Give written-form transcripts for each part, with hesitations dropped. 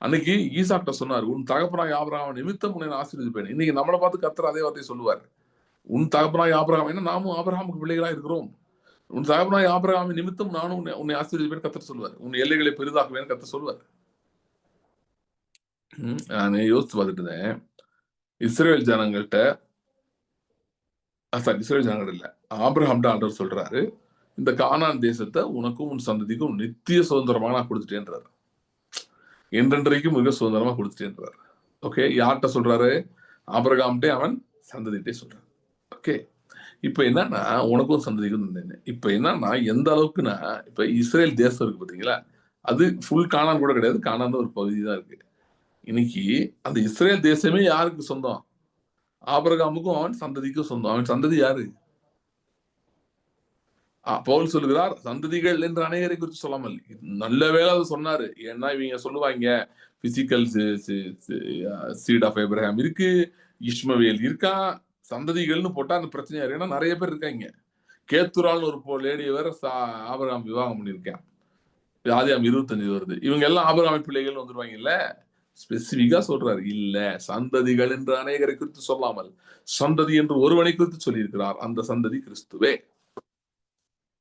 அன்னைக்கு ஈசாக்கிட்ட சொன்னார், உன் தகப்பனாய் ஆபிரகாம் நிமித்தம் உன்னை நான் ஆசீர்வதிப்பேன். இன்னைக்கு நம்மளை பார்த்து கர்த்தர் அதே வார்த்தையை சொல்லுவார். உன் தகப்பனாய் ஆபிரகாம், ஏன்னா நாமும் ஆபிரகாமுக்கு பிள்ளைகளா இருக்கிறோம். உன் தகப்பனாய் ஆபிரகாமின் நிமித்தம் நானும் உன்னை ஆசீர்வதிப்பேன் கர்த்தர் சொல்லுவார். உன் எல்லைகளை பெரிதாக்குவேன் கர்த்தர் சொல்லுவார். நான் யோசித்து பார்த்துட்டு இருந்தேன். இஸ்ரேல் ஜனங்கள்கிட்ட, இஸ்ரேல் ஜனங்கள் இல்ல, ஆபிரகாம்கிட்ட ஆண்டவர் சொல்றாரு, இந்த கானான் தேசத்தை உனக்கும் உன் சந்ததிக்கும் நித்திய சுதந்திரமாக நான் கொடுத்துட்டேன்றாரு. என்றென்றைக்கும் மிக சுதந்திரமா கொடுத்துட்டேன்றாரு. ஓகே, யார்கிட்ட சொல்றாரு? ஆபிரகாம்கிட்டே அவன் சந்ததிட்டே சொல்றாரு. ஓகே, இப்ப என்னன்னா உனக்கும் சந்ததிக்கும் இப்ப என்னன்னா எந்த அளவுக்குன்னா, இப்ப இஸ்ரேல் தேசம் இருக்கு பாத்தீங்களா, அது ஃபுல் கானான் கூட கிடையாது, கானான் ஒரு பகுதி தான் இருக்கு. இன்னைக்கு அந்த இஸ்ரேல் தேசமே யாருக்கு சொந்தம்? ஆபிரகாமுக்கும் அவன் சந்ததிக்கும் சொந்தம். அவன் சந்ததி யாரு? பவுல் சொல்லுகிறார், சந்ததிகள் என்று அநேகரை குறித்து சொல்லாமல், நல்ல வேளை அது சொன்னாரு. ஏன்னா இவங்க சொல்லுவாங்க, பிசிக்கல் சீட் ஆஃப் ஏப்ரஹாம் இருக்கு, இஸ்மவேல் இருக்கா, சந்ததிகள்னு போட்டா அந்த பிரச்சனையா இருக்கு. ஏன்னா நிறைய பேர் இருக்காங்க. கேத்துரால்னு ஒரு லேடியை வேற ஆபிரகாம் விவாகம் பண்ணியிருக்கேன். ஆதியாகமம் 25 வருது. இவங்க எல்லாம் ஆபிரகாம் பிள்ளைகள் வந்துருவாங்க இல்ல, ஸ்பெசிபிக்கா சொல்றாரு, இல்ல சந்ததிகள் என்று அநேகரை குறித்து சொல்லாமல் சந்ததி என்று ஒருவனை குறித்து சொல்லியிருக்கிறார். அந்த சந்ததி கிறிஸ்துவே.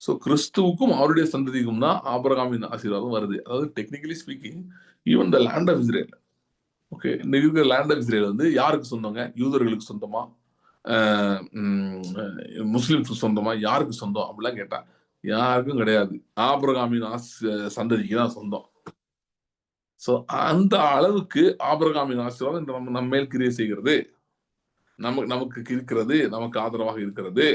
சோ கிறிஸ்துவுக்கும் அவருடைய சந்ததிக்கும் தான் ஆபிரகாமின் ஆசீர்வாதம் வருது. அதாவது technically speaking, even the land of Israel, okay, இன்னைக்கு இருக்கிற லேண்ட் ஆஃப் இஸ்ரேல் வந்து யாருக்கு சொந்தங்க? யூதர்களுக்கு சொந்தமா, முஸ்லிம்ஸுக்கு சொந்தமா, யாருக்கு சொந்தம் அப்படிலாம் கேட்டா யாருக்கும் கிடையாது. ஆபிரகாமின் சந்ததிக்கு தான் சொந்தம். சோ அந்த அளவுக்கு ஆபிரகாமின் ஆசீர்வாதம் நம்ம மேல் கிரியை செய்கிறது, நமக்கு இருக்கிறது, நமக்கு ஆதரவாக இருக்கிறது.